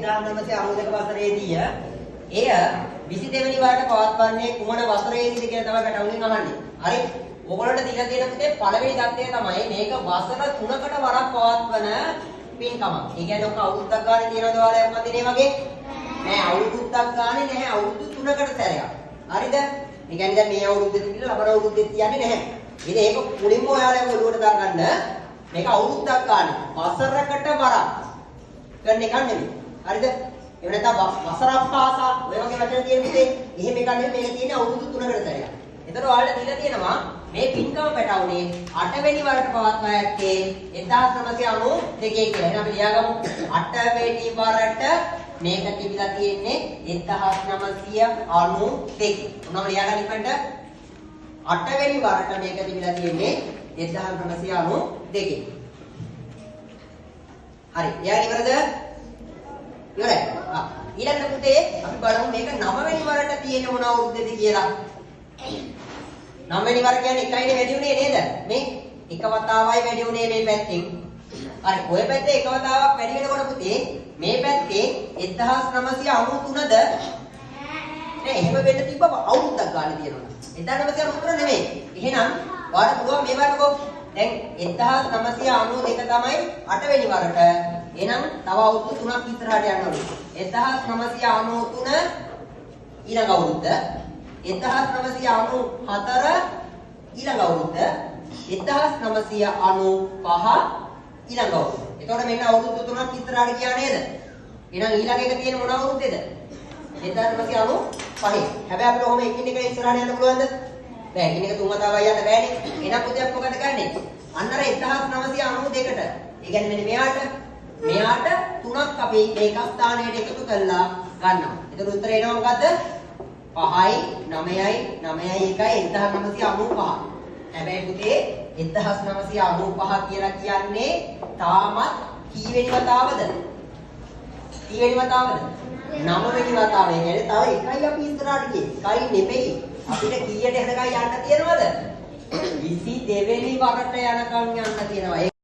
1992 වසරේදී එය 22 වෙනි වරට පවත්වන්නේ කුමන වසරේදීද කියලා තමයි පැටවුලින් අහන්නේ. හරි. ඔයගොල්ලන්ට දීලා තියෙන පුතේ පළවෙනි தත්ත්වය තමයි මේක වසර 3කට වරක් පවත්වන පින්කමක්. ඒ කියන්නේ ඔක අවුරුද්දක් ගානේ තියනවද ඔයාලා යම්මත් දිනේ වගේ? නෑ අවුරුද්දක් ගානේ නැහැ. අවුරුදු 3කට සැරයක්. හරිද? ඒ කියන්නේ දැන් මේ අවුරුද්දේ තියලා ලබන අවුරුද්දේ තියන්නේ නැහැ. ඉතින් ඒක මුලින්ම ඔයාලා ඔළුවට දාගන්න මේක අවුරුද්දක් ගානේ වසරකට වරක් කරන එක නෙමෙයි. හරිද? එහෙම නැත්නම් වසරක් පාසා ඔය වගේ වචන තියෙන පුතේ එහෙම එකක් නෙමෙයි මේක තියෙන්නේ අවුරුදු 3කට සැරයක්. එතකොට ඔයාලට දීලා තියෙනවා මේ පින්කම පැටවුනේ 8 වෙනි වරට පවත්වා ඇත්තේ 1992 කියලා. එහෙනම් අපි ලියාගමු 8 වෙනි වරට මේක තිබිලා තියෙන්නේ 1992. මොනවද ලියාගන්න ඉක්මනට 8 වෙනි වරට මේක තිබිලා තියෙන්නේ 1992. හරි. ලියාගෙන ඉවරද? ඉවරයි. ඊළඟ පුතේ අපි බලමු මේක 9 වෙනි වරට තියෙන්නේ මොන අවුරුද්දේද කියලා. 9 වෙනි වර කියන්නේ එකයිනේ වැඩි උනේ නේද? මේ එක වතාවයි වැඩි උනේ මේ පැත්තෙන්. හරි. ඔය පැත්තේ එක වතාවක් වැඩි වෙනකොට පුතේ මේ පැත්තේ 1993ද නෑ එහෙම වෙන්න තිබ්බ අවුරුද්දක් ගන්න තියෙනවා. 1993 නෙමෙයි. එහෙනම් ඔයාලට පුළුවන් මේ වරකෝ දැන් 1992 තමයි 8 වෙනි වරට. එහෙනම් තව අවුරුදු 3ක් ඉස්සරහට යන්න ඕනේ. 1993 ඊළඟ අවුරුද්ද 1994 ඊළඟ අවුරුද්ද 1995 ඊළඟ අවුරුද්ද. එතකොට මෙන්න අවුරුදු 3ක් ඉස්සරහට ගියා නේද? එහෙනම් ඊළඟ එක තියෙන මොන අවුරුද්දේද? 1995. හැබැයි අපිට ඔහොම එකින් එක ඉස්සරහට යන්න පුළුවන්ද? බෑ. එකින් එක තුන් වතාවක් යන්න බෑනේ. එහෙනම් පුතේ අපි මොකද කරන්නේ? අන්න අර 1992ට. ඒ කියන්නේ මෙන්න මෙයාට තුනක් අපි මේක ස්ථානයට එකතු කරලා ගන්නවා. එතකොට උත්තරේ එනවා මොකද්ද? 5යි 9යි 9යි 1යි 1995. හැබැයි පුතේ 1995 කියලා කියන්නේ තාමත් කී වෙනි වතාවද? කී වෙනි වතාවද? 9 වෙනි වතාව. ඒ කියන්නේ තව එකයි අපි ඉස්සරහට ගියේ. එකයි නෙමෙයි. අපිට කීයට එනකන් යන්න තියෙනවද? 22 වෙනි වරට යනකම් යන්න තියෙනවා.